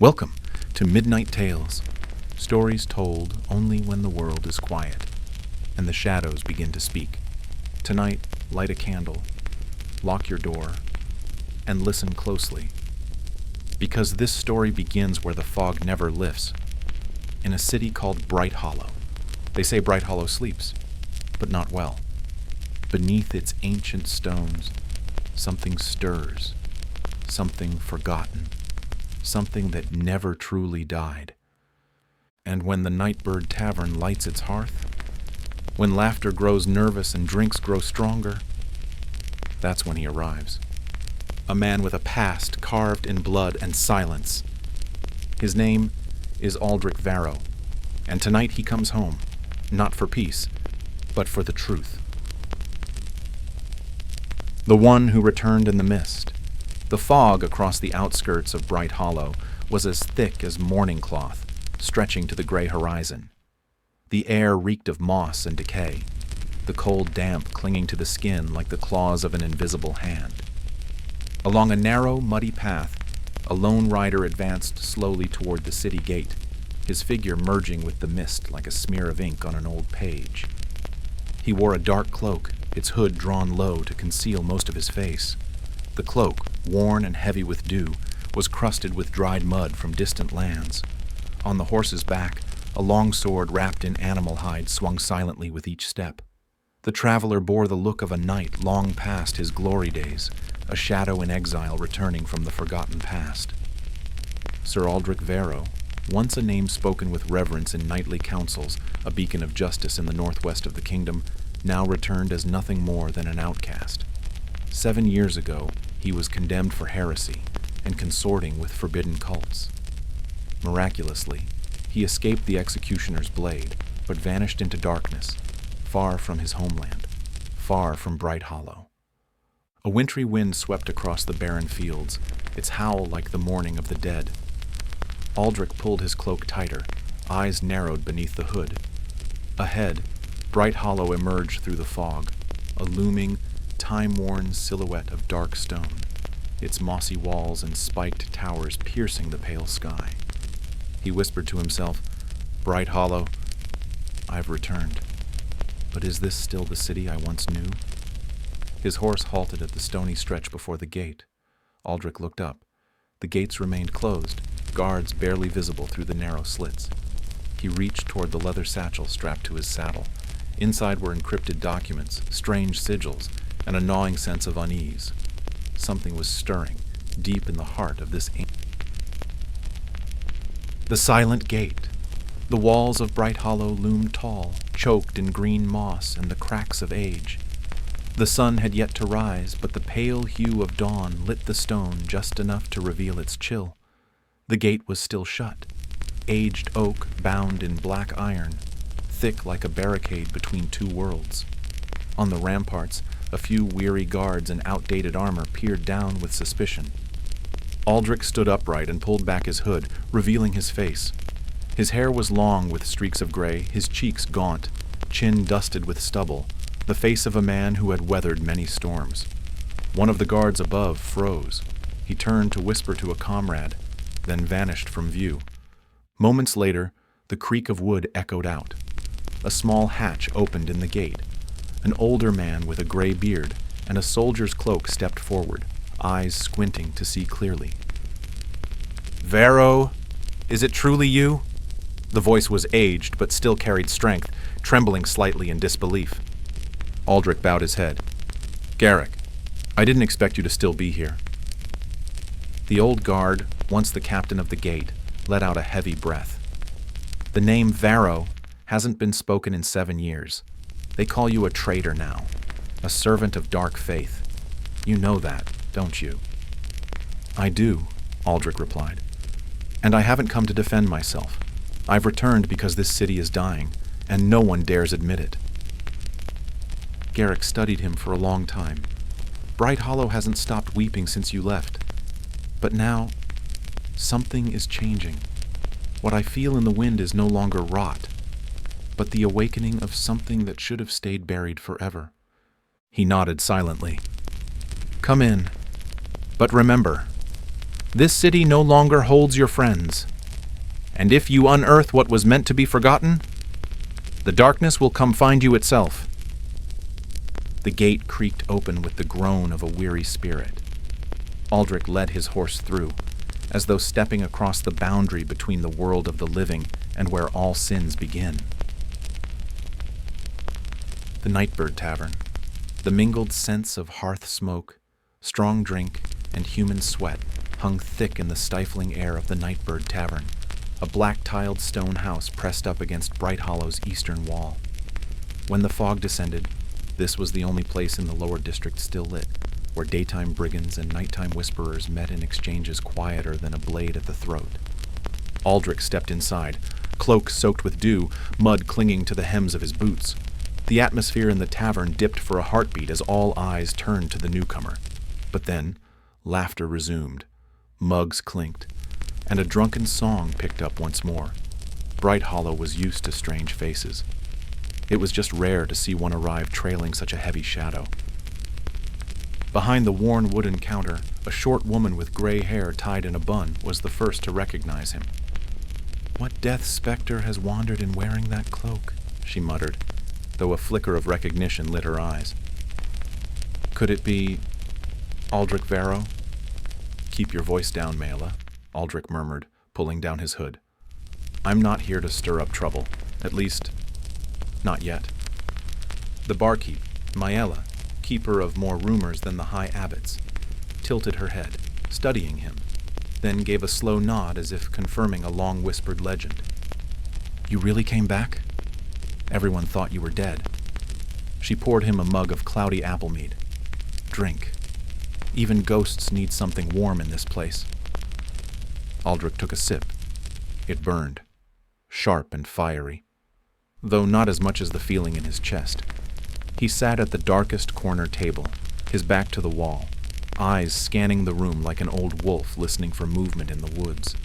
Welcome to Midnight Tales, stories told only when the world is quiet and the shadows begin to speak. Tonight, light a candle, lock your door, and listen closely, because this story begins where the fog never lifts, in a city called Brighthollow. They say Brighthollow sleeps, but not well. Beneath its ancient stones, something stirs, something forgotten, something that never truly died. And when the Nightbird Tavern lights its hearth, when laughter grows nervous and drinks grow stronger, that's when he arrives. A man with a past carved in blood and silence. His name is Aldrich Varro, and tonight he comes home, not for peace, but for the truth. The one who returned in the mist. The fog across the outskirts of Brighthollow was as thick as mourning cloth, stretching to the gray horizon. The air reeked of moss and decay, the cold damp clinging to the skin like the claws of an invisible hand. Along a narrow, muddy path, a lone rider advanced slowly toward the city gate, his figure merging with the mist like a smear of ink on an old page. He wore a dark cloak, its hood drawn low to conceal most of his face. The cloak, worn and heavy with dew, was crusted with dried mud from distant lands. On the horse's back, a long sword wrapped in animal hide swung silently with each step. The traveler bore the look of a knight long past his glory days, a shadow in exile returning from the forgotten past. Sir Aldrich Varro, once a name spoken with reverence in knightly councils, a beacon of justice in the northwest of the kingdom, now returned as nothing more than an outcast. 7 years ago, he was condemned for heresy and consorting with forbidden cults. Miraculously, he escaped the executioner's blade, but vanished into darkness, far from his homeland, far from Brighthollow. A wintry wind swept across the barren fields, its howl like the mourning of the dead. Aldrich pulled his cloak tighter, eyes narrowed beneath the hood. Ahead, Brighthollow emerged through the fog, a looming, time-worn silhouette of dark stone, its mossy walls and spiked towers piercing the pale sky. He whispered to himself, "Brighthollow, I've returned. But is this still the city I once knew?" His horse halted at the stony stretch before the gate. Aldrich looked up. The gates remained closed, guards barely visible through the narrow slits. He reached toward the leather satchel strapped to his saddle. Inside were encrypted documents, strange sigils, and a gnawing sense of unease. Something was stirring, deep in the heart of this ancient. The silent gate. The walls of Brighthollow loomed tall, choked in green moss and the cracks of age. The sun had yet to rise, but the pale hue of dawn lit the stone just enough to reveal its chill. The gate was still shut, aged oak bound in black iron, thick like a barricade between two worlds. On the ramparts, a few weary guards in outdated armor peered down with suspicion. Aldrich stood upright and pulled back his hood, revealing his face. His hair was long with streaks of gray, his cheeks gaunt, chin dusted with stubble, the face of a man who had weathered many storms. One of the guards above froze. He turned to whisper to a comrade, then vanished from view. Moments later, the creak of wood echoed out. A small hatch opened in the gate. An older man with a gray beard and a soldier's cloak stepped forward, eyes squinting to see clearly. "Varro, is it truly you?" The voice was aged but still carried strength, trembling slightly in disbelief. Aldrich bowed his head. "Garrick, I didn't expect you to still be here." The old guard, once the captain of the gate, let out a heavy breath. "The name Varro hasn't been spoken in 7 years. They call you a traitor now, a servant of dark faith. You know that, don't you?" "I do," Aldrich replied. "And I haven't come to defend myself. I've returned because this city is dying, and no one dares admit it." Garrick studied him for a long time. "Brighthollow hasn't stopped weeping since you left. But now, something is changing. What I feel in the wind is no longer rot, but the awakening of something that should have stayed buried forever." He nodded silently. "Come in. But remember, This city no longer holds your friends. And if you unearth what was meant to be forgotten, the darkness will come find you itself." The gate creaked open with the groan of a weary spirit. Aldrich led his horse through, as though stepping across the boundary between the world of the living and where all sins begin. The Nightbird Tavern. The mingled scents of hearth smoke, strong drink, and human sweat hung thick in the stifling air of the Nightbird Tavern, a black-tiled stone house pressed up against Brighthallow's eastern wall. When the fog descended, this was the only place in the lower district still lit, where daytime brigands and nighttime whisperers met in exchanges quieter than a blade at the throat. Aldrich stepped inside, cloak soaked with dew, mud clinging to the hems of his boots. The atmosphere in the tavern dipped for a heartbeat as all eyes turned to the newcomer. But then, laughter resumed, mugs clinked, and a drunken song picked up once more. Brighthollow was used to strange faces. It was just rare to see one arrive trailing such a heavy shadow. Behind the worn wooden counter, a short woman with gray hair tied in a bun was the first to recognize him. "What death specter has wandered in wearing that cloak?" she muttered, though a flicker of recognition lit her eyes. "Could it be Aldrich Varro?" "Keep your voice down, Maela," Aldrich murmured, pulling down his hood. "I'm not here to stir up trouble. At least, not yet." The barkeep, Maela, keeper of more rumors than the high abbots, tilted her head, studying him, then gave a slow nod as if confirming a long-whispered legend. "You really came back? Everyone thought you were dead." She poured him a mug of cloudy apple mead. "Drink. Even ghosts need something warm in this place." Aldrich took a sip. It burned, sharp and fiery, though not as much as the feeling in his chest. He sat at the darkest corner table, his back to the wall, eyes scanning the room like an old wolf listening for movement in the woods.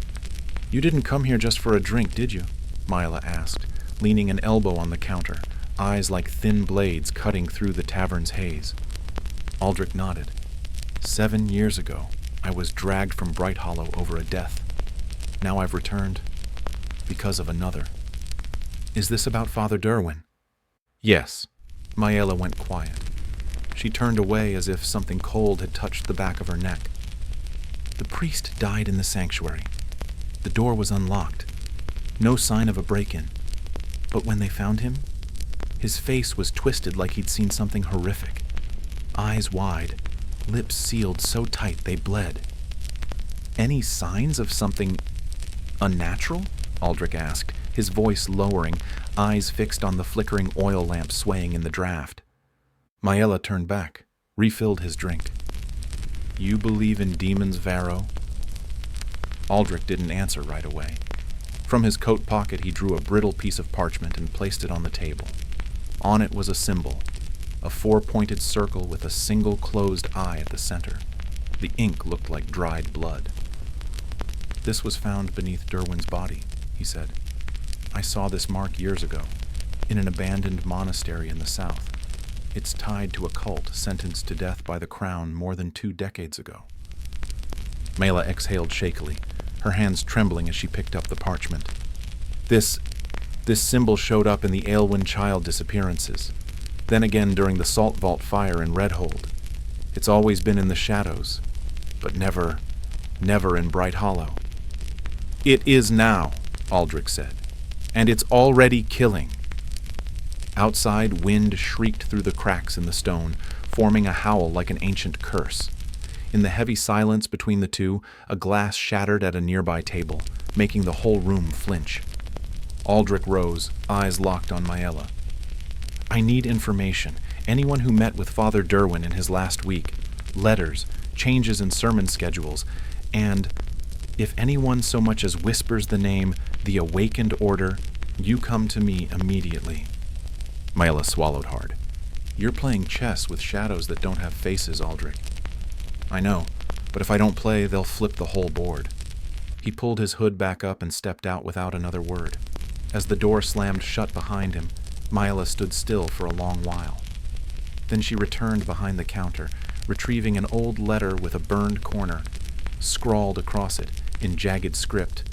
"You didn't come here just for a drink, did you?" Maela asked, leaning an elbow on the counter, eyes like thin blades cutting through the tavern's haze. Aldrich nodded. 7 years ago, I was dragged from Brighthollow over a death. Now I've returned because of another. Is this about Father Derwin? Yes. Maela went quiet. She turned away as if something cold had touched the back of her neck. The priest died in the sanctuary. The door was unlocked. No sign of a break-in. But when they found him, his face was twisted like he'd seen something horrific. Eyes wide, lips sealed so tight they bled. Any signs of something unnatural? Aldrich asked, his voice lowering, eyes fixed on the flickering oil lamp swaying in the draft. Maela turned back, refilled his drink. You believe in demons, Varro? Aldrich didn't answer right away. From his coat pocket he drew a brittle piece of parchment and placed it on the table. On it was a symbol, a 4-pointed circle with a single closed eye at the center. The ink looked like dried blood. This was found beneath Derwin's body, he said. I saw this mark years ago, in an abandoned monastery in the south. It's tied to a cult sentenced to death by the crown more than 2 decades ago. Maela exhaled shakily, her hands trembling as she picked up the parchment. This symbol showed up in the Aylwyn child disappearances, then again during the Salt Vault fire in Redhold. It's always been in the shadows, but never in Brighthollow. It is now, Aldrich said, and it's already killing. Outside, wind shrieked through the cracks in the stone, forming a howl like an ancient curse. In the heavy silence between the two, a glass shattered at a nearby table, making the whole room flinch. Aldrich rose, eyes locked on Maela. I need information. Anyone who met with Father Derwin in his last week. Letters, changes in sermon schedules, and if anyone so much as whispers the name, the Awakened Order, you come to me immediately. Maela swallowed hard. You're playing chess with shadows that don't have faces, Aldrich. I know, but if I don't play, they'll flip the whole board. He pulled his hood back up and stepped out without another word. As the door slammed shut behind him, Maela stood still for a long while. Then she returned behind the counter, retrieving an old letter with a burned corner, scrawled across it in jagged script.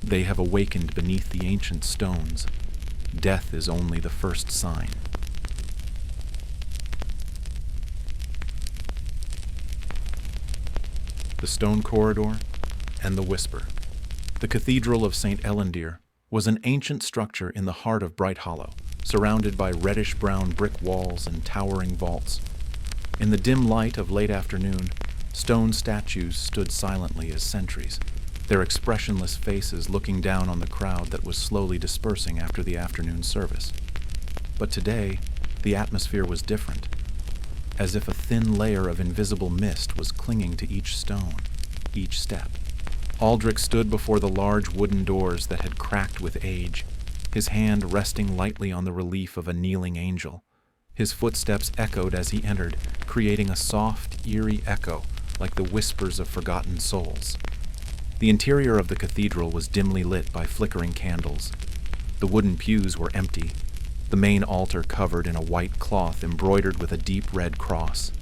They have awakened beneath the ancient stones. Death is only the first sign. The stone corridor and the whisper. The Cathedral of St. Ellendir was an ancient structure in the heart of Brighthollow, surrounded by reddish-brown brick walls and towering vaults. In the dim light of late afternoon, stone statues stood silently as sentries, their expressionless faces looking down on the crowd that was slowly dispersing after the afternoon service. But today, the atmosphere was different, as if a thin layer of invisible mist was clinging to each stone, each step. Aldrich stood before the large wooden doors that had cracked with age, his hand resting lightly on the relief of a kneeling angel. His footsteps echoed as he entered, creating a soft, eerie echo like the whispers of forgotten souls. The interior of the cathedral was dimly lit by flickering candles. The wooden pews were empty, the main altar covered in a white cloth embroidered with a deep red cross.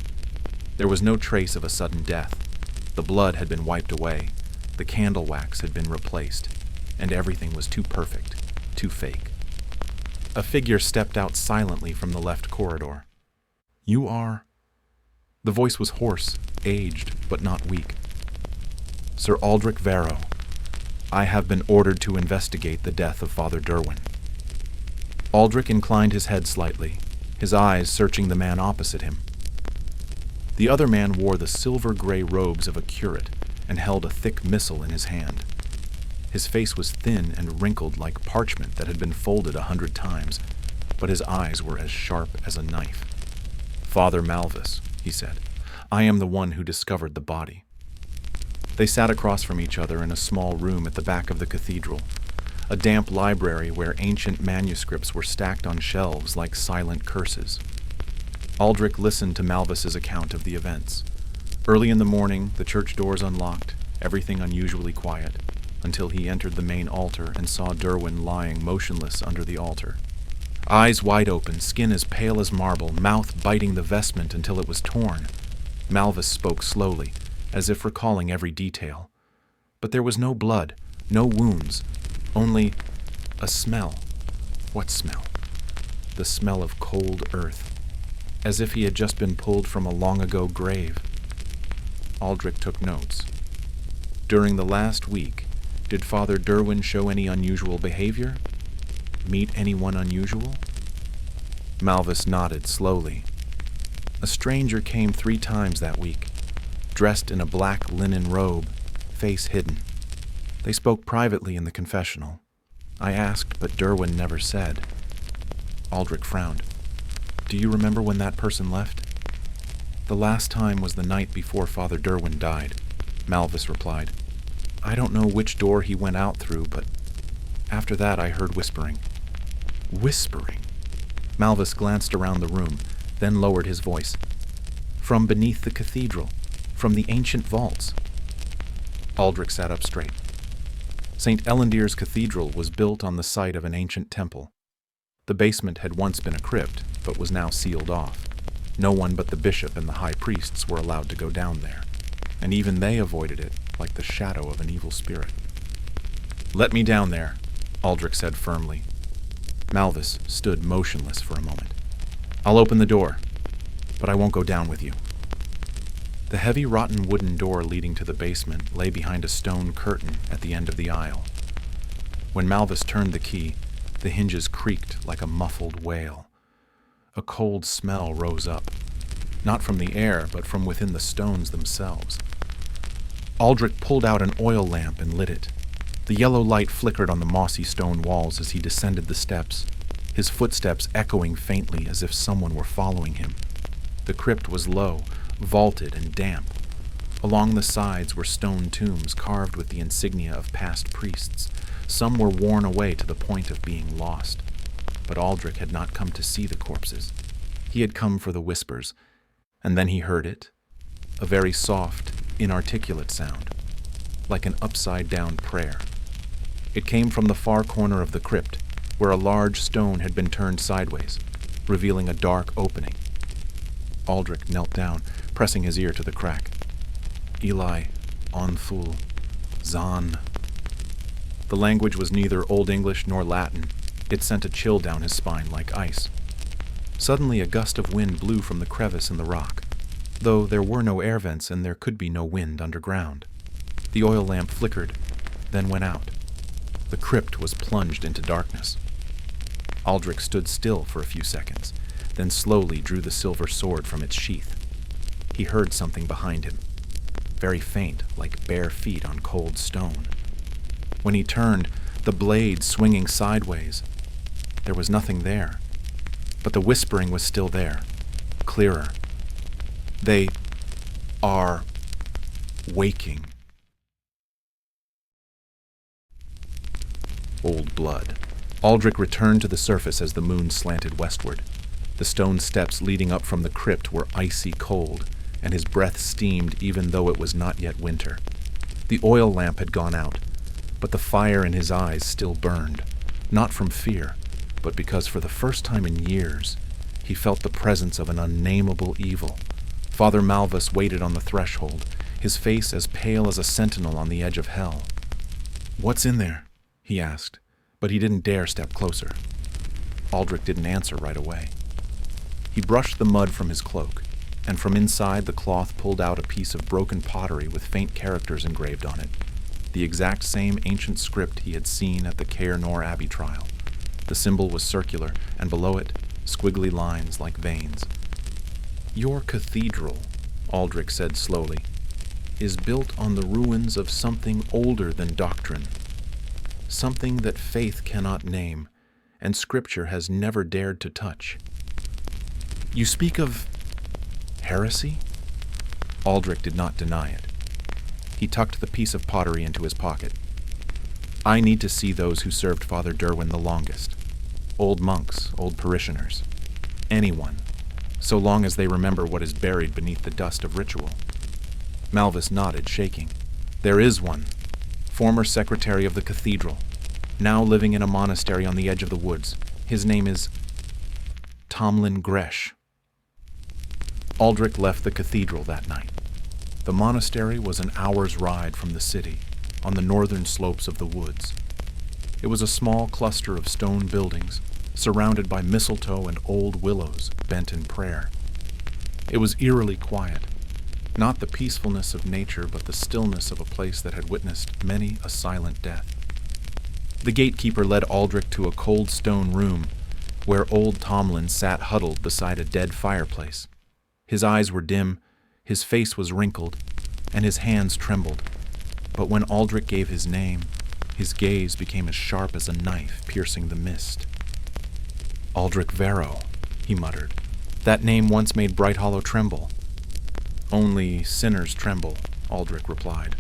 There was no trace of a sudden death. The blood had been wiped away, the candle wax had been replaced, and everything was too perfect, too fake. A figure stepped out silently from the left corridor. "You are..." The voice was hoarse, aged, but not weak. "Sir Aldrich Varro. I have been ordered to investigate the death of Father Derwin." Aldrich inclined his head slightly, his eyes searching the man opposite him. The other man wore the silver-gray robes of a curate and held a thick missal in his hand. His face was thin and wrinkled like parchment that had been folded 100 times, but his eyes were as sharp as a knife. "Father Malvis," he said, "I am the one who discovered the body." They sat across from each other in a small room at the back of the cathedral, a damp library where ancient manuscripts were stacked on shelves like silent curses. Aldrich listened to Malvis's account of the events. Early in the morning, the church doors unlocked, everything unusually quiet, until he entered the main altar and saw Derwin lying motionless under the altar. Eyes wide open, skin as pale as marble, mouth biting the vestment until it was torn. Malvis spoke slowly, as if recalling every detail. But there was no blood, no wounds, only a smell. What smell? The smell of cold earth, as if he had just been pulled from a long-ago grave. Aldrich took notes. During the last week, did Father Derwin show any unusual behavior? Meet anyone unusual? Malvis nodded slowly. A stranger came 3 times that week, dressed in a black linen robe, face hidden. They spoke privately in the confessional. I asked, but Derwin never said. Aldrich frowned. "Do you remember when that person left?" "The last time was the night before Father Derwin died," Malvis replied. "I don't know which door he went out through, but after that I heard whispering." "Whispering?" Malvis glanced around the room, then lowered his voice. "From beneath the cathedral, from the ancient vaults." Aldrich sat up straight. St. Ellendir's cathedral was built on the site of an ancient temple. The basement had once been a crypt, but was now sealed off. No one but the bishop and the high priests were allowed to go down there, and even they avoided it like the shadow of an evil spirit. "Let me down there," Aldrich said firmly. Malvis stood motionless for a moment. "I'll open the door, but I won't go down with you." The heavy rotten wooden door leading to the basement lay behind a stone curtain at the end of the aisle. When Malvis turned the key, the hinges creaked like a muffled wail. A cold smell rose up, not from the air, but from within the stones themselves. Aldrich pulled out an oil lamp and lit it. The yellow light flickered on the mossy stone walls as he descended the steps, his footsteps echoing faintly as if someone were following him. The crypt was low, vaulted and damp. Along the sides were stone tombs carved with the insignia of past priests. Some were worn away to the point of being lost. But Aldrich had not come to see the corpses. He had come for the whispers, and then he heard it, a very soft, inarticulate sound, like an upside-down prayer. It came from the far corner of the crypt, where a large stone had been turned sideways, revealing a dark opening. Aldrich knelt down, pressing his ear to the crack. "Eli, Onthul, Zan. The language was neither Old English nor Latin. It sent a chill down his spine like ice. Suddenly a gust of wind blew from the crevice in the rock, though there were no air vents and there could be no wind underground. The oil lamp flickered, then went out. The crypt was plunged into darkness. Aldrich stood still for a few seconds, then slowly drew the silver sword from its sheath. He heard something behind him, very faint, like bare feet on cold stone. When he turned, the blade swinging sideways. There was nothing there, but the whispering was still there, clearer. They are waking. Old blood. Aldrich returned to the surface as the moon slanted westward. The stone steps leading up from the crypt were icy cold, and his breath steamed even though it was not yet winter. The oil lamp had gone out, but the fire in his eyes still burned, not from fear, but because for the first time in years, he felt the presence of an unnameable evil. Father Malvis waited on the threshold, his face as pale as a sentinel on the edge of hell. "What's in there?" he asked, but he didn't dare step closer. Aldrich didn't answer right away. He brushed the mud from his cloak, and from inside the cloth pulled out a piece of broken pottery with faint characters engraved on it, the exact same ancient script he had seen at the Caer Nor Abbey trial. The symbol was circular, and below it, squiggly lines like veins. "Your cathedral," Aldrich said slowly, "is built on the ruins of something older than doctrine, something that faith cannot name, and Scripture has never dared to touch." "You speak of heresy?" Aldrich did not deny it. He tucked the piece of pottery into his pocket. "I need to see those who served Father Derwin the longest. Old monks, old parishioners. Anyone, so long as they remember what is buried beneath the dust of ritual." Malvis nodded, shaking. "There is one. Former secretary of the cathedral, now living in a monastery on the edge of the woods. His name is Tomlin Gresh." Aldrich left the cathedral that night. The monastery was an hour's ride from the city, on the northern slopes of the woods. It was a small cluster of stone buildings, surrounded by mistletoe and old willows bent in prayer. It was eerily quiet, not the peacefulness of nature, but the stillness of a place that had witnessed many a silent death. The gatekeeper led Aldrich to a cold stone room, where old Tomlin sat huddled beside a dead fireplace. His eyes were dim, his face was wrinkled, and his hands trembled. But when Aldrich gave his name, his gaze became as sharp as a knife piercing the mist. "Aldrich Varro," he muttered. "That name once made Brighthollow tremble." "Only sinners tremble," Aldrich replied.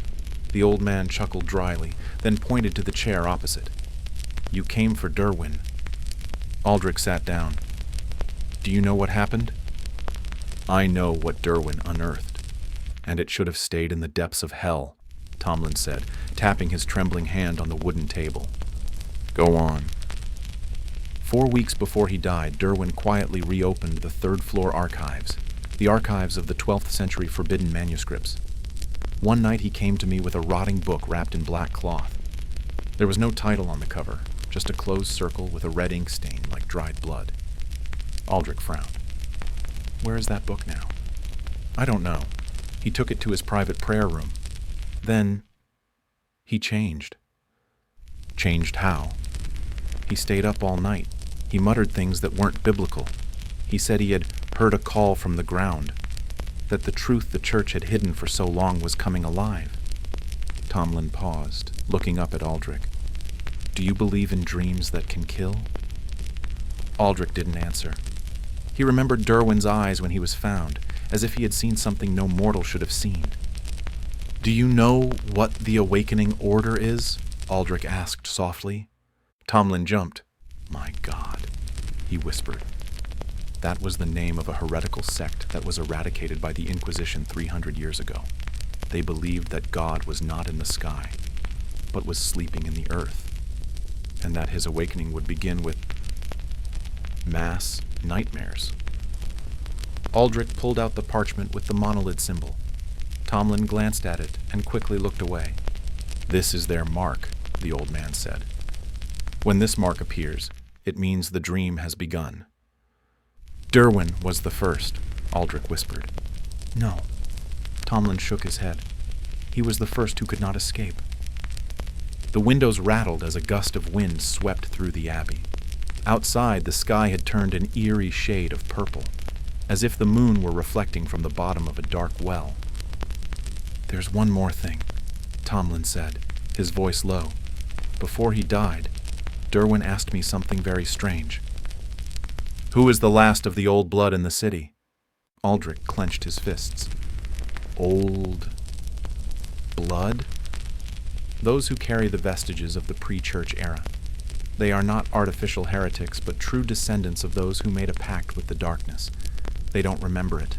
The old man chuckled dryly, then pointed to the chair opposite. "You came for Derwin." Aldrich sat down. "Do you know what happened?" "I know what Derwin unearthed, and it should have stayed in the depths of hell," Tomlin said, tapping his trembling hand on the wooden table. "Go on." 4 weeks before he died, Derwin quietly reopened the third-floor archives, the archives of the 12th century forbidden manuscripts. One night he came to me with a rotting book wrapped in black cloth. There was no title on the cover, just a closed circle with a red ink stain like dried blood. Aldrich frowned. "Where is that book now?" "I don't know. He took it to his private prayer room. Then he changed." "Changed how?" "He stayed up all night. He muttered things that weren't biblical. He said he had heard a call from the ground, that the truth the church had hidden for so long was coming alive." Tomlin paused, looking up at Aldrich. "Do you believe in dreams that can kill?" Aldrich didn't answer. He remembered Derwin's eyes when he was found, as if he had seen something no mortal should have seen. "Do you know what the Awakening Order is?" Aldrich asked softly. Tomlin jumped. "My God," he whispered. That was the name of a heretical sect that was eradicated by the Inquisition 300 years ago. They believed that God was not in the sky, but was sleeping in the earth, and that his awakening would begin with mass nightmares. Aldrich pulled out the parchment with the monolith symbol. Tomlin glanced at it and quickly looked away. "This is their mark," the old man said. "When this mark appears, it means the dream has begun." "Derwin was the first," Aldrich whispered. "No." Tomlin shook his head. "He was the first who could not escape." The windows rattled as a gust of wind swept through the abbey. Outside, the sky had turned an eerie shade of purple, as if the moon were reflecting from the bottom of a dark well. "There's one more thing," Tomlin said, his voice low. "Before he died, Derwin asked me something very strange." "Who is the last of the old blood in the city?" Aldrich clenched his fists. "Old blood?" "Those who carry the vestiges of the pre-church era. They are not artificial heretics, but true descendants of those who made a pact with the darkness. They don't remember it,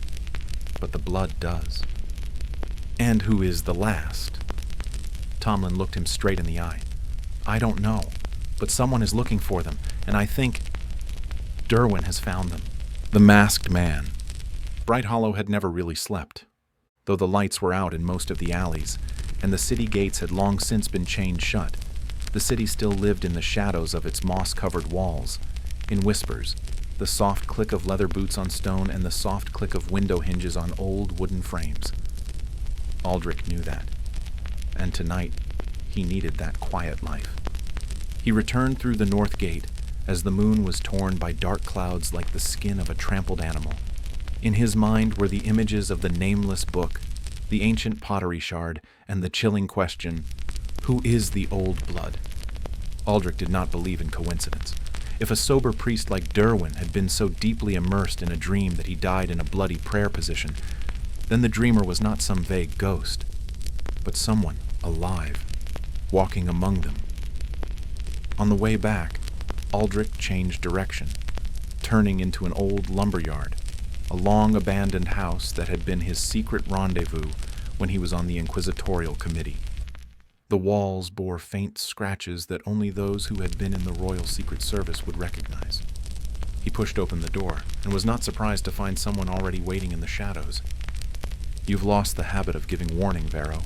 but the blood does." "And who is the last?" Tomlin looked him straight in the eye. "I don't know, but someone is looking for them, and I think Derwin has found them." The masked man. Brighthollow had never really slept. Though the lights were out in most of the alleys, and the city gates had long since been chained shut, the city still lived in the shadows of its moss-covered walls, in whispers, the soft click of leather boots on stone and the soft click of window hinges on old wooden frames. Aldrich knew that, and tonight he needed that quiet life. He returned through the north gate as the moon was torn by dark clouds like the skin of a trampled animal. In his mind were the images of the nameless book, the ancient pottery shard, and the chilling question, who is the old blood? Aldrich did not believe in coincidence. If a sober priest like Derwin had been so deeply immersed in a dream that he died in a bloody prayer position, then the dreamer was not some vague ghost, but someone alive, walking among them. On the way back, Aldrich changed direction, turning into an old lumberyard, a long-abandoned house that had been his secret rendezvous when he was on the inquisitorial committee. The walls bore faint scratches that only those who had been in the Royal Secret Service would recognize. He pushed open the door and was not surprised to find someone already waiting in the shadows. "You've lost the habit of giving warning, Vero,"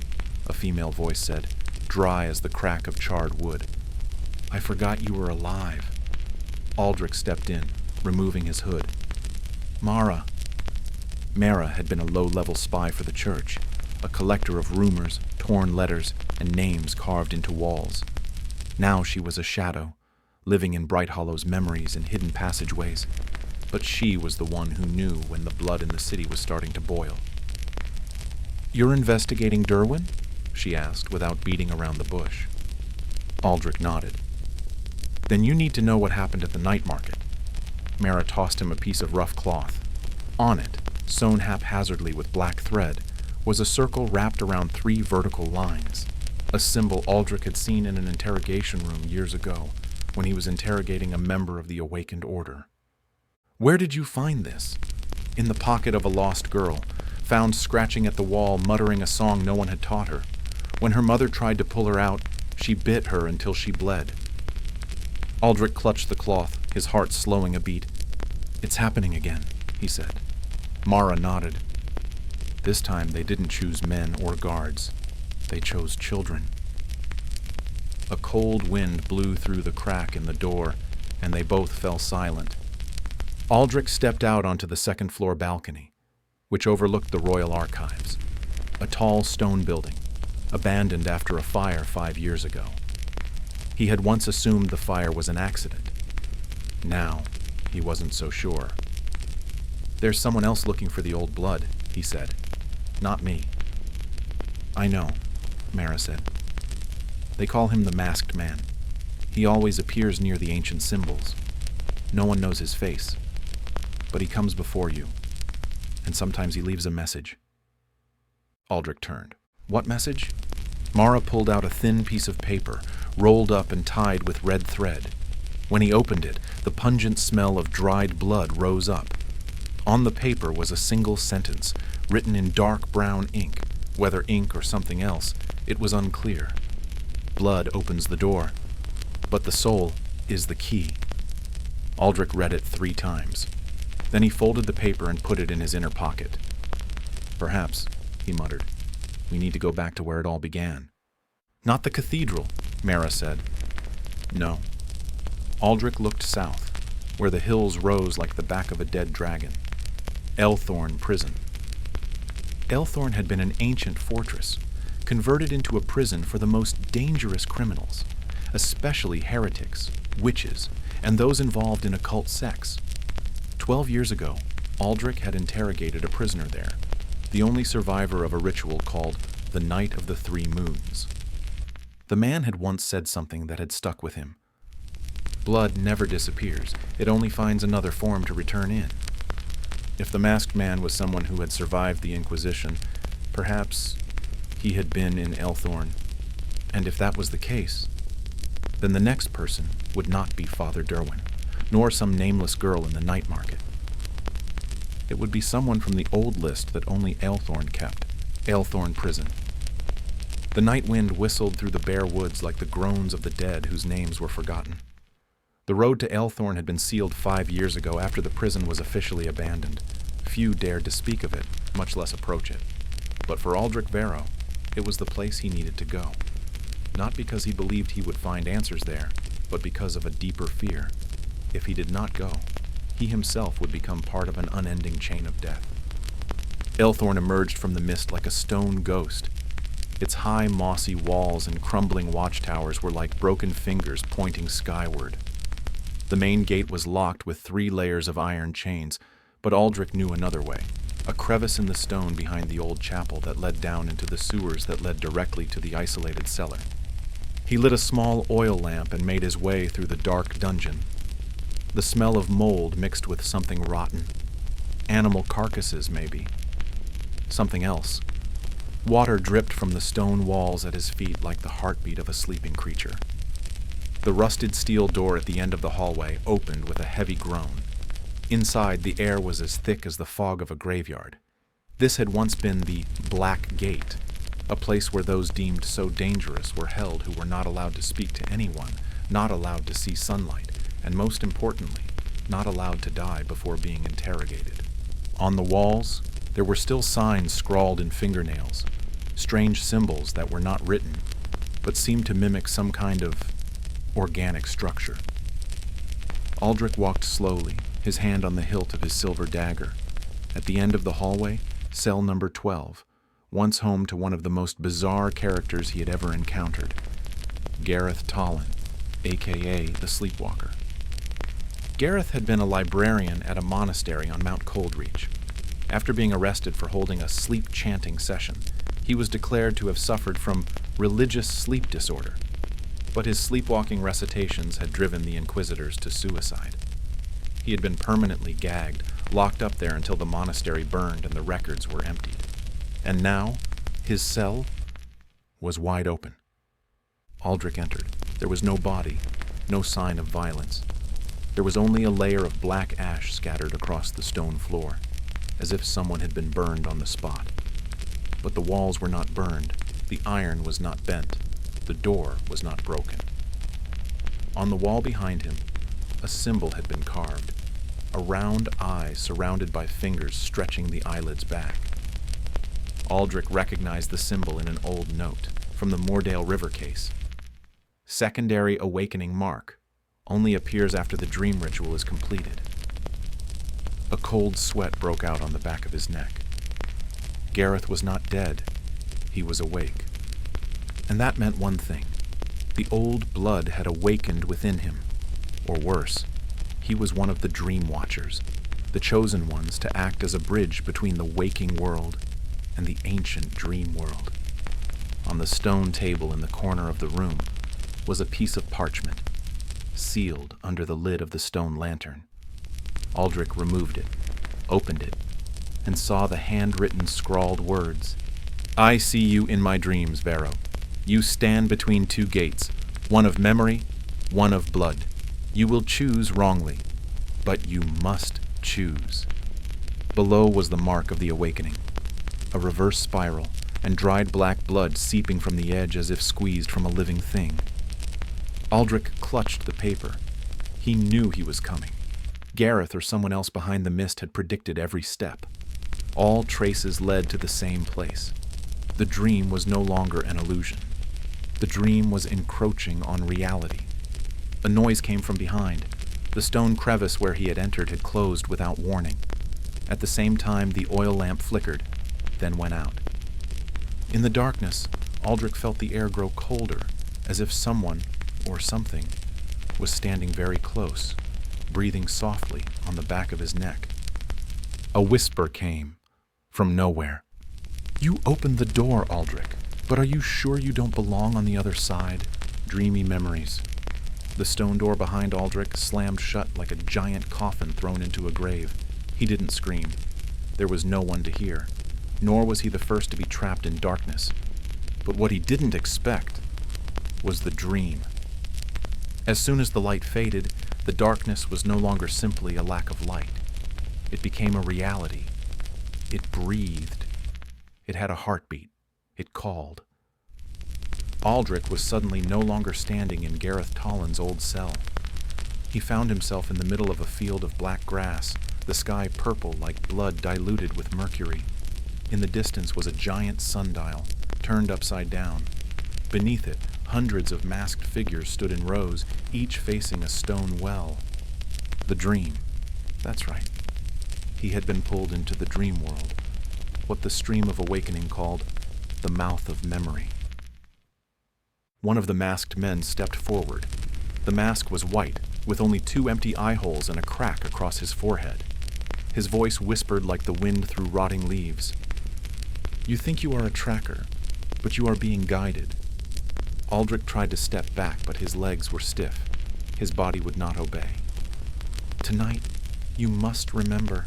a female voice said, dry as the crack of charred wood. "I forgot you were alive." Aldrich stepped in, removing his hood. "Mara." Mara had been a low-level spy for the church, a collector of rumors, torn letters, and names carved into walls. Now she was a shadow, living in Brighthollow's memories and hidden passageways, but she was the one who knew when the blood in the city was starting to boil. "You're investigating Derwin?" she asked, without beating around the bush. Aldrich nodded. "Then you need to know what happened at the night market." Mara tossed him a piece of rough cloth. On it, sewn haphazardly with black thread, was a circle wrapped around 3 vertical lines, a symbol Aldrich had seen in an interrogation room years ago, when he was interrogating a member of the Awakened Order. "Where did you find this?" "In the pocket of a lost girl, found scratching at the wall, muttering a song no one had taught her. When her mother tried to pull her out, she bit her until she bled." Aldrich clutched the cloth, his heart slowing a beat. "It's happening again," he said. Mara nodded. "This time they didn't choose men or guards. They chose children." A cold wind blew through the crack in the door, and they both fell silent. Aldrich stepped out onto the second-floor balcony, which overlooked the Royal Archives, a tall stone building, abandoned after a fire 5 years ago. He had once assumed the fire was an accident. Now, he wasn't so sure. "There's someone else looking for the old blood," he said. "Not me." "I know," Mara said. "They call him the Masked Man. He always appears near the ancient symbols. No one knows his face, but he comes before you, and sometimes he leaves a message." Aldrich turned. "What message?" Mara pulled out a thin piece of paper, rolled up and tied with red thread. When he opened it, the pungent smell of dried blood rose up. On the paper was a single sentence, written in dark brown ink. Whether ink or something else, it was unclear. "Blood opens the door, but the soul is the key." Aldrich read it 3 times. Then he folded the paper and put it in his inner pocket. "Perhaps," he muttered, We need to go back to where it all began. Not the cathedral, Mara said. No. Aldrich looked south, where the hills rose like the back of a dead dragon. Elthorn Prison. Elthorn had been an ancient fortress, converted into a prison for the most dangerous criminals, especially heretics, witches, and those involved in occult sects. 12 years ago, Aldrich had interrogated a prisoner there, the only survivor of a ritual called the Night of the Three Moons. The man had once said something that had stuck with him. Blood never disappears, it only finds another form to return in. If the masked man was someone who had survived the Inquisition, perhaps he had been in Elthorn. And if that was the case, then the next person would not be Father Derwin, nor some nameless girl in the night market. It would be someone from the old list that only Elthorn kept, Elthorn Prison. The night wind whistled through the bare woods like the groans of the dead whose names were forgotten. The road to Elthorn had been sealed 5 years ago after the prison was officially abandoned. Few dared to speak of it, much less approach it. But for Aldrich Varro, it was the place he needed to go. Not because he believed he would find answers there, but because of a deeper fear. If he did not go, he himself would become part of an unending chain of death. Elthorn emerged from the mist like a stone ghost. Its high, mossy walls and crumbling watchtowers were like broken fingers pointing skyward. The main gate was locked with 3 layers of iron chains, but Aldrich knew another way, a crevice in the stone behind the old chapel that led down into the sewers that led directly to the isolated cellar. He lit a small oil lamp and made his way through the dark dungeon. The smell of mold mixed with something rotten. Animal carcasses, maybe. Something else. Water dripped from the stone walls at his feet like the heartbeat of a sleeping creature. The rusted steel door at the end of the hallway opened with a heavy groan. Inside, the air was as thick as the fog of a graveyard. This had once been the Black Gate, a place where those deemed so dangerous were held who were not allowed to speak to anyone, not allowed to see sunlight, and most importantly, not allowed to die before being interrogated. On the walls, there were still signs scrawled in fingernails, strange symbols that were not written, but seemed to mimic some kind of organic structure. Aldrich walked slowly, his hand on the hilt of his silver dagger. At the end of the hallway, cell number 12, once home to one of the most bizarre characters he had ever encountered, Gareth Tallon, a.k.a. the Sleepwalker. Gareth had been a librarian at a monastery on Mount Coldreach. After being arrested for holding a sleep-chanting session, he was declared to have suffered from religious sleep disorder, but his sleepwalking recitations had driven the inquisitors to suicide. He had been permanently gagged, locked up there until the monastery burned and the records were emptied. And now, his cell was wide open. Aldrich entered. There was no body, no sign of violence. There was only a layer of black ash scattered across the stone floor, as if someone had been burned on the spot. But the walls were not burned, the iron was not bent, the door was not broken. On the wall behind him, a symbol had been carved, a round eye surrounded by fingers stretching the eyelids back. Aldrich recognized the symbol in an old note from the Moordale River case. Secondary awakening mark, only appears after the dream ritual is completed. A cold sweat broke out on the back of his neck. Gareth was not dead, he was awake. And that meant one thing. The old blood had awakened within him. Or worse, he was one of the Dream Watchers, the chosen ones to act as a bridge between the waking world and the ancient dream world. On the stone table in the corner of the room was a piece of parchment, sealed under the lid of the stone lantern. Aldrich removed it, opened it, and saw the handwritten scrawled words. I see you in my dreams, Varro. You stand between 2 gates, one of memory, one of blood. You will choose wrongly, but you must choose. Below was the mark of the awakening, a reverse spiral, and dried black blood seeping from the edge as if squeezed from a living thing. Aldrich clutched the paper. He knew he was coming. Gareth or someone else behind the mist had predicted every step. All traces led to the same place. The dream was no longer an illusion. The dream was encroaching on reality. A noise came from behind. The stone crevice where he had entered had closed without warning. At the same time, the oil lamp flickered, then went out. In the darkness, Aldrich felt the air grow colder, as if someone, or something, was standing very close, breathing softly on the back of his neck. A whisper came from nowhere. "You opened the door, Aldrich, but are you sure you don't belong on the other side?" Dreamy memories. The stone door behind Aldrich slammed shut like a giant coffin thrown into a grave. He didn't scream. There was no one to hear, nor was he the first to be trapped in darkness. But what he didn't expect was the dream. As soon as the light faded, the darkness was no longer simply a lack of light. It became a reality. It breathed. It had a heartbeat. It called. Aldrich was suddenly no longer standing in Gareth Tollin's old cell. He found himself in the middle of a field of black grass, the sky purple like blood diluted with mercury. In the distance was a giant sundial, turned upside down. Beneath it, hundreds of masked figures stood in rows, each facing a stone well. The dream. That's right. He had been pulled into the dream world, what the stream of awakening called the mouth of memory. One of the masked men stepped forward. The mask was white, with only 2 empty eye holes and a crack across his forehead. His voice whispered like the wind through rotting leaves. "You think you are a tracker, but you are being guided." Aldrich tried to step back, but his legs were stiff. His body would not obey. "Tonight, you must remember."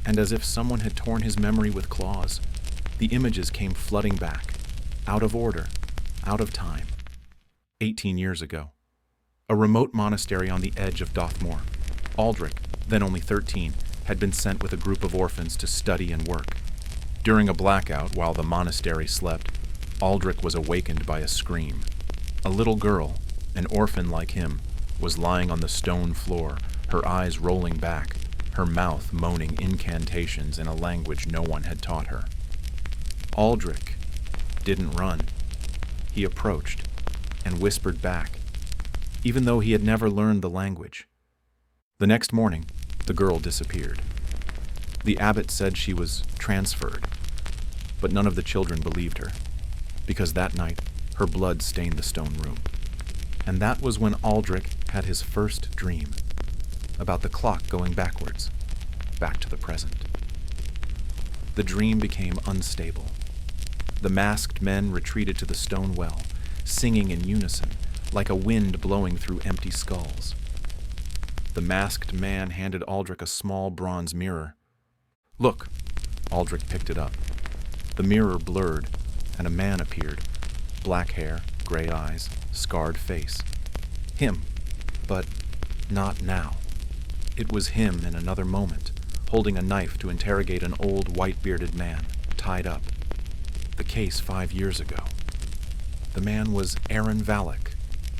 And as if someone had torn his memory with claws, the images came flooding back, out of order, out of time. 18 years ago. A remote monastery on the edge of Dothmore. Aldrich, then only 13, had been sent with a group of orphans to study and work. During a blackout, while the monastery slept, Aldrich was awakened by a scream. A little girl, an orphan like him, was lying on the stone floor, her eyes rolling back, her mouth moaning incantations in a language no one had taught her. Aldrich didn't run. He approached and whispered back, even though he had never learned the language. The next morning, the girl disappeared. The abbot said she was transferred, but none of the children believed her, because that night her blood stained the stone room. And that was when Aldrich had his first dream, about the clock going backwards, back to the present. The dream became unstable. The masked men retreated to the stone well, singing in unison, like a wind blowing through empty skulls. The masked man handed Aldrich a small bronze mirror. "Look." Aldrich picked it up. The mirror blurred, and a man appeared. Black hair, gray eyes, scarred face. Him, but not now. It was him in another moment, holding a knife to interrogate an old white-bearded man, tied up. The case 5 years ago. The man was Aaron Valak,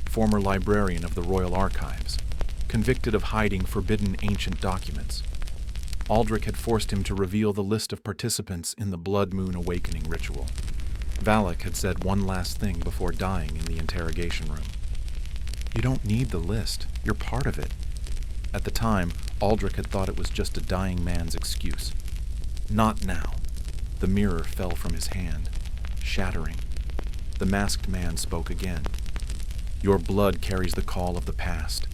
former librarian of the Royal Archives, convicted of hiding forbidden ancient documents. Aldrich had forced him to reveal the list of participants in the Blood Moon Awakening ritual. Valak had said one last thing before dying in the interrogation room. "You don't need the list. You're part of it." At the time, Aldrich had thought it was just a dying man's excuse. Not now. The mirror fell from his hand, shattering. The masked man spoke again. "Your blood carries the call of the past.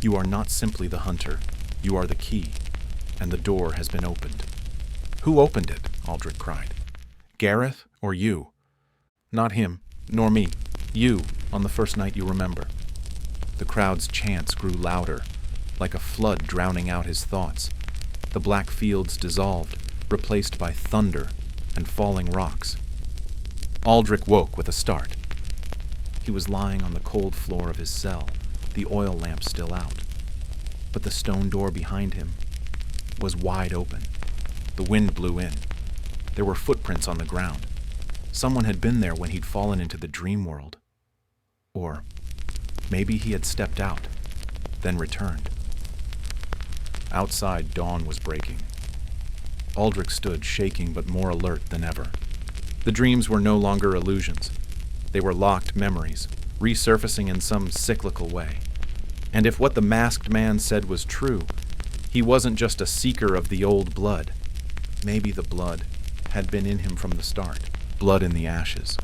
You are not simply the hunter. You are the key, and the door has been opened." "Who opened it?" Aldrich cried. "Gareth or you?" "Not him, nor me. You, on the first night you remember." The crowd's chants grew louder, like a flood drowning out his thoughts. The black fields dissolved, replaced by thunder and falling rocks. Aldrich woke with a start. He was lying on the cold floor of his cell, the oil lamp still out. But the stone door behind him was wide open. The wind blew in. There were footprints on the ground. Someone had been there when he'd fallen into the dream world. Or maybe he had stepped out, then returned. Outside, dawn was breaking. Aldrich stood shaking but more alert than ever. The dreams were no longer illusions. They were locked memories, resurfacing in some cyclical way. And if what the masked man said was true, he wasn't just a seeker of the old blood. Maybe the blood had been in him from the start. Blood in the ashes.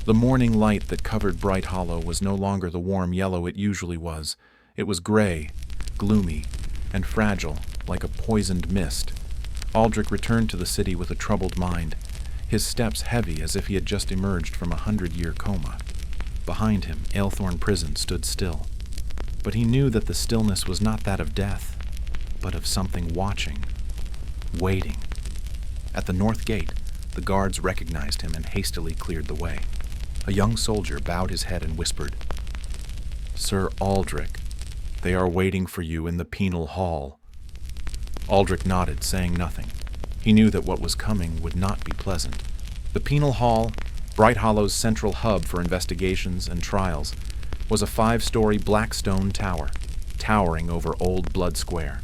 The morning light that covered Brighthollow was no longer the warm yellow it usually was. It was gray, gloomy, and fragile, like a poisoned mist. Aldrich returned to the city with a troubled mind, his steps heavy as if he had just emerged from a 100-year coma. Behind him, Aylthorne Prison stood still. But he knew that the stillness was not that of death, but of something watching, waiting. At the north gate, the guards recognized him and hastily cleared the way. A young soldier bowed his head and whispered, "Sir Aldrich, they are waiting for you in the penal hall." Aldrich nodded, saying nothing. He knew that what was coming would not be pleasant. The penal hall, Brighthollow's central hub for investigations and trials, was a 5-story black stone tower, towering over Old Blood Square.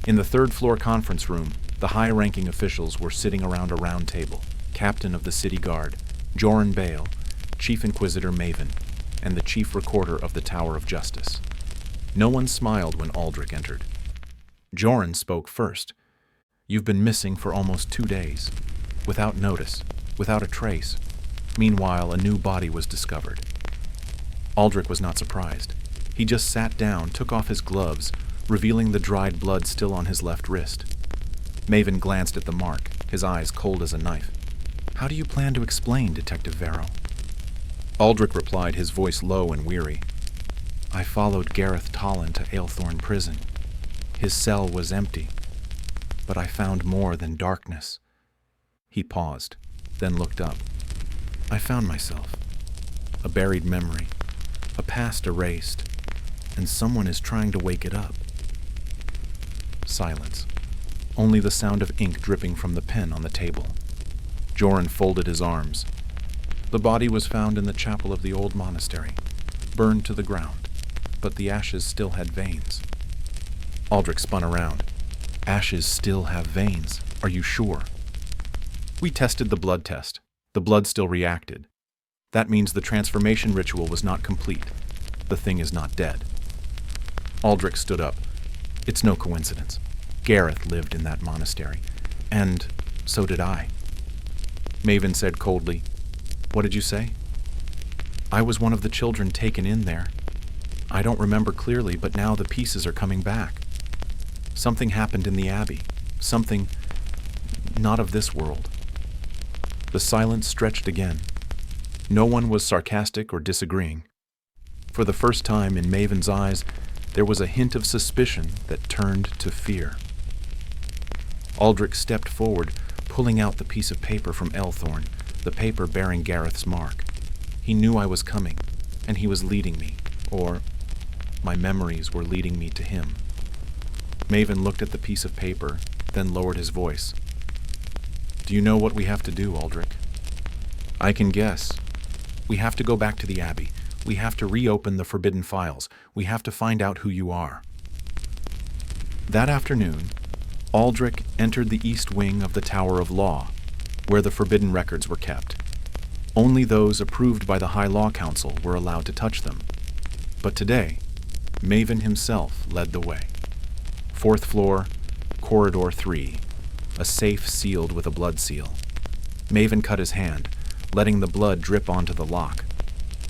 In the third-floor conference room, the high-ranking officials were sitting around a round table. Captain of the City Guard, Joran Bale, Chief Inquisitor Maven, and the Chief Recorder of the Tower of Justice. No one smiled when Aldrich entered. Joran spoke first. "You've been missing for almost 2 days, without notice, without a trace. Meanwhile, a new body was discovered." Aldrich was not surprised. He just sat down, took off his gloves, revealing the dried blood still on his left wrist. Maven glanced at the mark, his eyes cold as a knife. "How do you plan to explain, Detective Varro?" Aldrich replied, his voice low and weary. "I followed Gareth Tollan to Aylthorne Prison. His cell was empty, but I found more than darkness." He paused, then looked up. "I found myself. A buried memory, a past erased, and someone is trying to wake it up." Silence. Only the sound of ink dripping from the pen on the table. Joran folded his arms. The body was found in the chapel of the old monastery, burned to the ground, but the ashes still had veins. Aldrich spun around. "Ashes still have veins. Are you sure?" "We tested the blood test. The blood still reacted. That means the transformation ritual was not complete. The thing is not dead." Aldrich stood up. "It's no coincidence. Gareth lived in that monastery, and so did I." Maven said coldly, "What did you say?" "I was one of the children taken in there. I don't remember clearly, but now the pieces are coming back. Something happened in the Abbey. Something not of this world." The silence stretched again. No one was sarcastic or disagreeing. For the first time in Maven's eyes, there was a hint of suspicion that turned to fear. Aldrich stepped forward, pulling out the piece of paper from Aylthorne, the paper bearing Gareth's mark. He knew I was coming, and he was leading me, or my memories were leading me to him. Maven looked at the piece of paper, then lowered his voice. "Do you know what we have to do, Aldrich?" "I can guess. We have to go back to the Abbey. We have to reopen the forbidden files. We have to find out who you are." That afternoon, Aldrich entered the east wing of the Tower of Law, where the forbidden records were kept. Only those approved by the High Law Council were allowed to touch them. But today, Maven himself led the way. 4th floor, corridor 3, a safe sealed with a blood seal. Maven cut his hand, letting the blood drip onto the lock.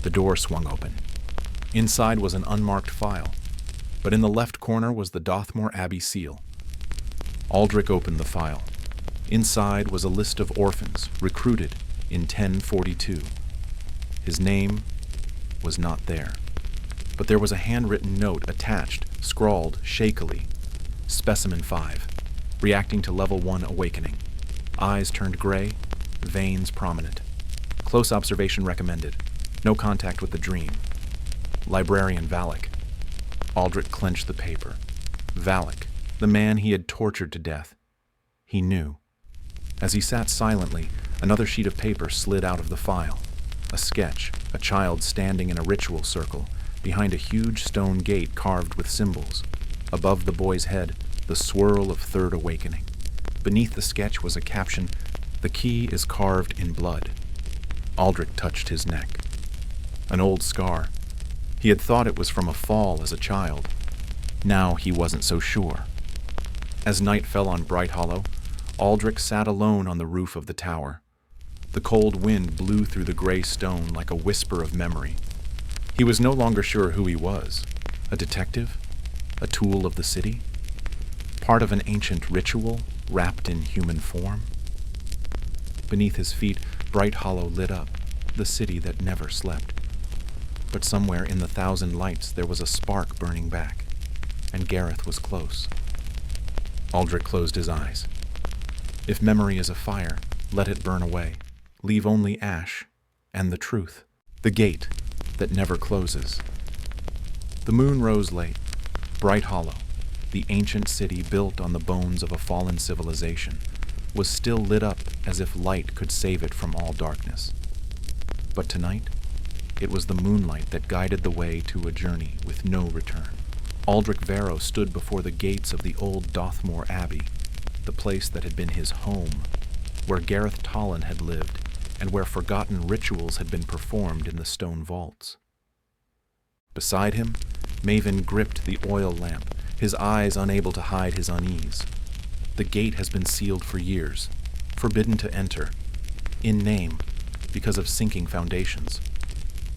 The door swung open. Inside was an unmarked file, but in the left corner was the Dothmore Abbey seal. Aldrich opened the file. Inside was a list of orphans recruited in 1042. His name was not there, but there was a handwritten note attached, scrawled shakily. Specimen 5, reacting to level 1 awakening. Eyes turned gray, veins prominent. Close observation recommended. No contact with the dream. Librarian Valak. Aldrich clenched the paper. Valak, the man he had tortured to death. He knew. As he sat silently, another sheet of paper slid out of the file. A sketch, a child standing in a ritual circle, behind a huge stone gate carved with symbols. Above the boy's head, the swirl of third awakening. Beneath the sketch was a caption, The key is carved in blood. Aldrich touched his neck. An old scar. He had thought it was from a fall as a child. Now he wasn't so sure. As night fell on Brighthollow, Aldrich sat alone on the roof of the tower. The cold wind blew through the gray stone like a whisper of memory. He was no longer sure who he was. A detective? A tool of the city? Part of an ancient ritual wrapped in human form? Beneath his feet, Brighthollow lit up, the city that never slept. But somewhere in the thousand lights there was a spark burning back, and Gareth was close. Aldrich closed his eyes. If memory is a fire, let it burn away. Leave only ash and the truth, the gate that never closes. The moon rose late. Brighthollow, the ancient city built on the bones of a fallen civilization, was still lit up as if light could save it from all darkness. But tonight, it was the moonlight that guided the way to a journey with no return. Aldrich Varro stood before the gates of the old Dothmore Abbey, the place that had been his home, where Gareth Tallon had lived, and where forgotten rituals had been performed in the stone vaults. Beside him, Maven gripped the oil lamp, his eyes unable to hide his unease. The gate has been sealed for years, forbidden to enter, in name, because of sinking foundations,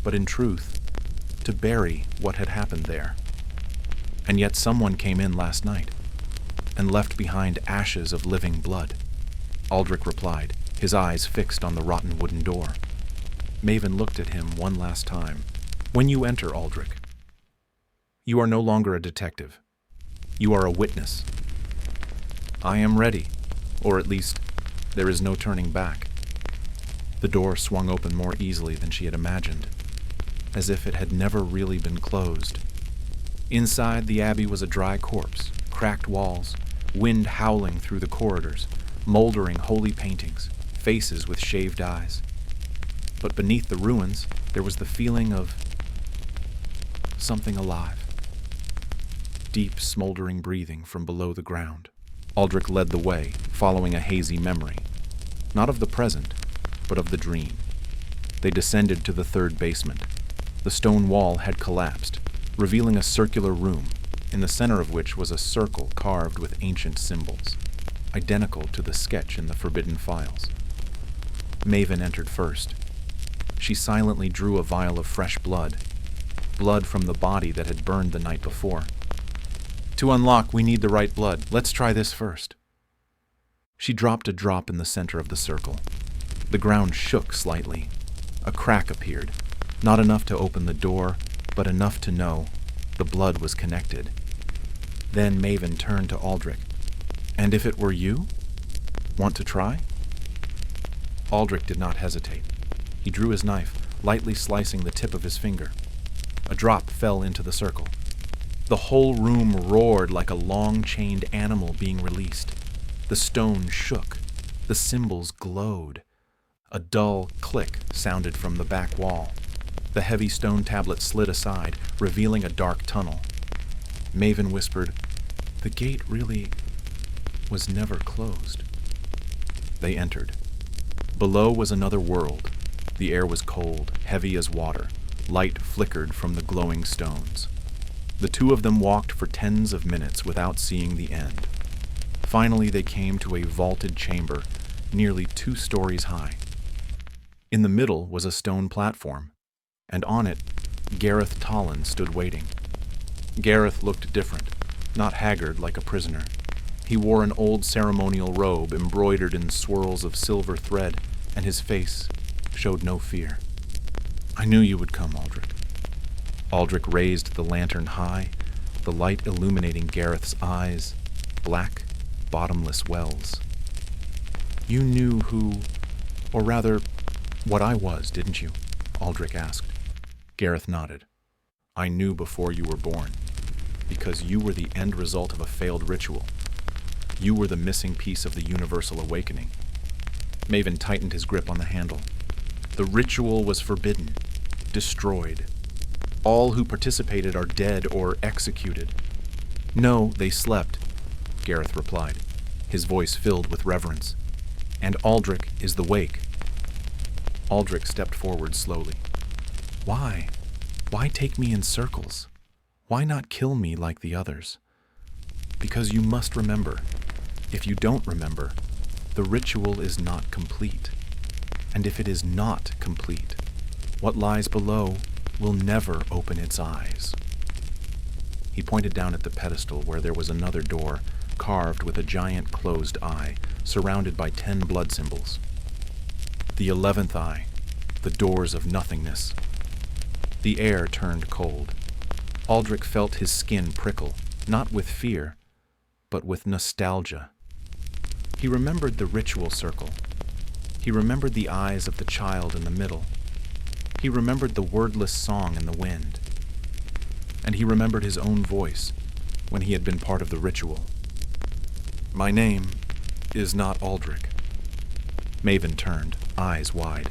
but in truth, to bury what had happened there. And yet someone came in last night, and left behind ashes of living blood. Aldrich replied, his eyes fixed on the rotten wooden door. Maven looked at him one last time. When you enter, Aldrich, you are no longer a detective. You are a witness. I am ready, or at least, there is no turning back. The door swung open more easily than she had imagined, as if it had never really been closed. Inside, the abbey was a dry corpse, cracked walls, wind howling through the corridors, moldering holy paintings, faces with shaved eyes. But beneath the ruins, there was the feeling of something alive. Deep, smoldering breathing from below the ground. Aldrich led the way, following a hazy memory, not of the present, but of the dream. They descended to the third basement. The stone wall had collapsed, revealing a circular room, in the center of which was a circle carved with ancient symbols, identical to the sketch in the forbidden files. Maven entered first. She silently drew a vial of fresh blood from the body that had burned the night before. To unlock, we need the right blood. Let's try this first. She dropped a drop in the center of the circle. The ground shook slightly. A crack appeared, not enough to open the door, but enough to know the blood was connected. Then Maven turned to Aldrich. And if it were you? Want to try? Aldrich did not hesitate. He drew his knife, lightly slicing the tip of his finger. A drop fell into the circle. The whole room roared like a long-chained animal being released. The stone shook. The symbols glowed. A dull click sounded from the back wall. The heavy stone tablet slid aside, revealing a dark tunnel. Maven whispered, "The gate really was never closed." They entered. Below was another world. The air was cold, heavy as water. Light flickered from the glowing stones. The two of them walked for tens of minutes without seeing the end. Finally, they came to a vaulted chamber, nearly 2 stories high. In the middle was a stone platform, and on it, Gareth Tallon stood waiting. Gareth looked different, not haggard like a prisoner. He wore an old ceremonial robe embroidered in swirls of silver thread, and his face showed no fear. "I knew you would come, Aldrich." Aldrich raised the lantern high, the light illuminating Gareth's eyes, black, bottomless wells. "You knew who, or rather, what I was, didn't you?" Aldrich asked. Gareth nodded. "I knew before you were born, because you were the end result of a failed ritual. You were the missing piece of the universal awakening." Maven tightened his grip on the handle. "The ritual was forbidden, destroyed. All who participated are dead or executed." "No, they slept," Gareth replied, his voice filled with reverence. And Aldrich is the wake. Aldrich stepped forward slowly. Why? Why take me in circles? Why not kill me like the others? Because you must remember. If you don't remember, the ritual is not complete. And if it is not complete, what lies below will never open its eyes. He pointed down at the pedestal where there was another door, carved with a giant closed eye, surrounded by 10 blood symbols. The 11th eye, the doors of nothingness. The air turned cold. Aldrich felt his skin prickle, not with fear, but with nostalgia. He remembered the ritual circle. He remembered the eyes of the child in the middle. He remembered the wordless song in the wind. And he remembered his own voice when he had been part of the ritual. My name is not Aldrich. Maven turned, eyes wide.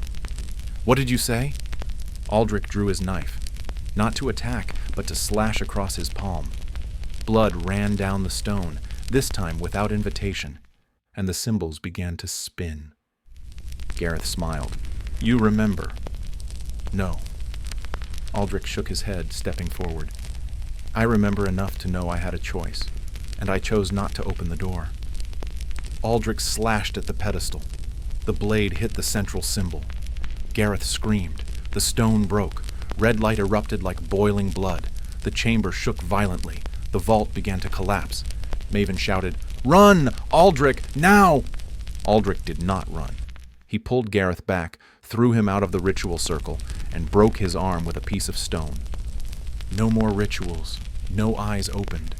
What did you say? Aldrich drew his knife, not to attack, but to slash across his palm. Blood ran down the stone, this time without invitation, and the symbols began to spin. Gareth smiled. You remember. No. Aldrich shook his head, stepping forward. I remember enough to know I had a choice, and I chose not to open the door. Aldrich slashed at the pedestal. The blade hit the central symbol. Gareth screamed. The stone broke. Red light erupted like boiling blood. The chamber shook violently. The vault began to collapse. Maven shouted, Run, Aldrich, now! Aldrich did not run. He pulled Gareth back, threw him out of the ritual circle, and broke his arm with a piece of stone. No more rituals. No eyes opened.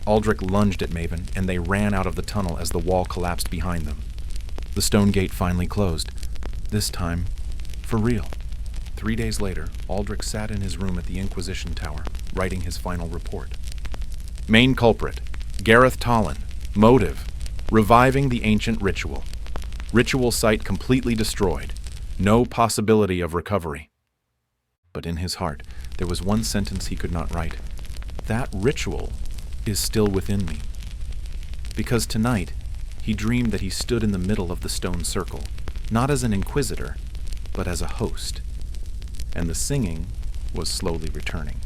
Aldrich lunged at Maven, and they ran out of the tunnel as the wall collapsed behind them. The stone gate finally closed. This time, for real. 3 days later, Aldrich sat in his room at the Inquisition Tower, writing his final report. Main culprit, Gareth Tallon. Motive, reviving the ancient ritual. Ritual site completely destroyed. No possibility of recovery. But in his heart, there was one sentence he could not write. That ritual is still within me. Because tonight, he dreamed that he stood in the middle of the stone circle, not as an inquisitor, but as a host. And the singing was slowly returning.